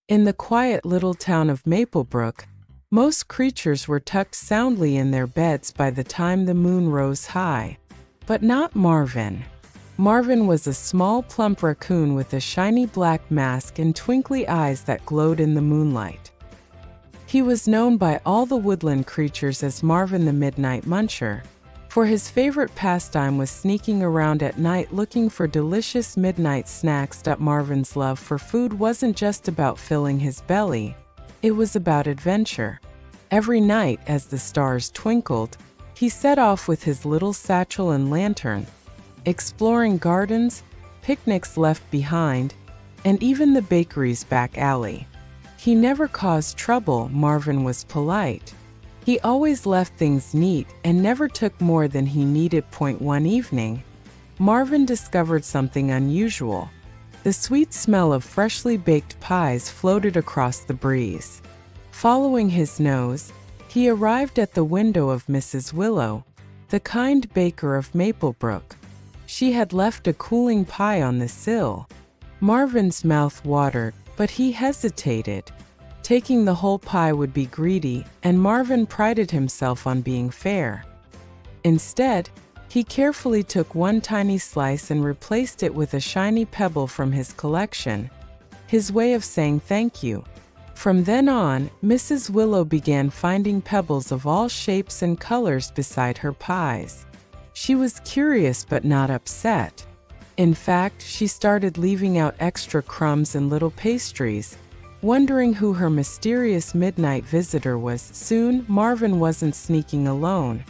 In the quiet little town of Maplebrook, most creatures were tucked soundly in their beds by the time the moon rose high. But not Marvin. Marvin was a small, plump raccoon with a shiny black mask and twinkly eyes that glowed in the moonlight. He was known by all the woodland creatures as Marvin the Midnight Muncher, for his favorite pastime was sneaking around at night looking for delicious midnight snacks. Marvin's love for food wasn't just about filling his belly, it was about adventure. Every night, as the stars twinkled, he set off with his little satchel and lantern, exploring gardens, picnics left behind, and even the bakery's back alley. He never caused trouble. Marvin was polite. He always left things neat and never took more than he needed. One evening, Marvin discovered something unusual. The sweet smell of freshly baked pies floated across the breeze. Following his nose, he arrived at the window of Mrs. Willow, the kind baker of Maplebrook. She had left a cooling pie on the sill. Marvin's mouth watered, but he hesitated. Taking the whole pie would be greedy, and Marvin prided himself on being fair. Instead, he carefully took one tiny slice and replaced it with a shiny pebble from his collection, his way of saying thank you. From then on, Mrs. Willow began finding pebbles of all shapes and colors beside her pies. She was curious but not upset. In fact, she started leaving out extra crumbs and little pastries, wondering who her mysterious midnight visitor was. Soon, Marvin wasn't sneaking alone.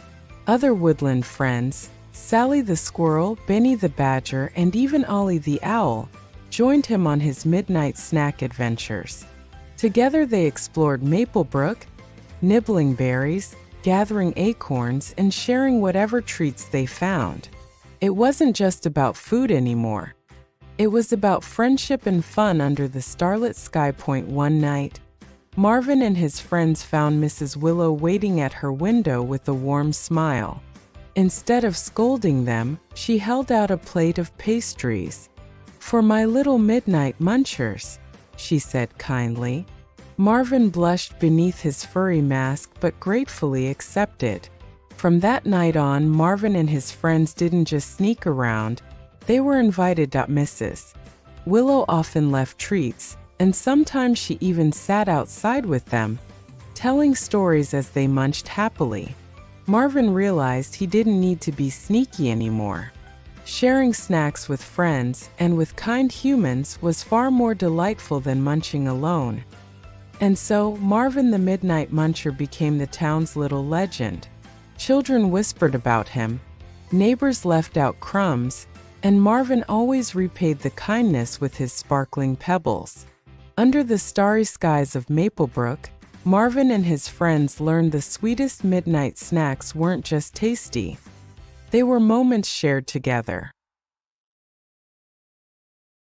Other woodland friends, Sally the squirrel, Benny the badger, and even Ollie the owl, joined him on his midnight snack adventures. Together they explored Maplebrook, nibbling berries, gathering acorns, and sharing whatever treats they found. It wasn't just about food anymore. It was about friendship and fun under the starlit sky. One night, Marvin and his friends found Mrs. Willow waiting at her window with a warm smile. Instead of scolding them, she held out a plate of pastries. "For my little midnight munchers," she said kindly. Marvin blushed beneath his furry mask but gratefully accepted. From that night on, Marvin and his friends didn't just sneak around, they were invited. Mrs. Willow often left treats, and sometimes she even sat outside with them, telling stories as they munched happily. Marvin realized he didn't need to be sneaky anymore. Sharing snacks with friends and with kind humans was far more delightful than munching alone. And so, Marvin the Midnight Muncher became the town's little legend. Children whispered about him, neighbors left out crumbs, and Marvin always repaid the kindness with his sparkling pebbles. Under the starry skies of Maplebrook, Marvin and his friends learned the sweetest midnight snacks weren't just tasty. They were moments shared together.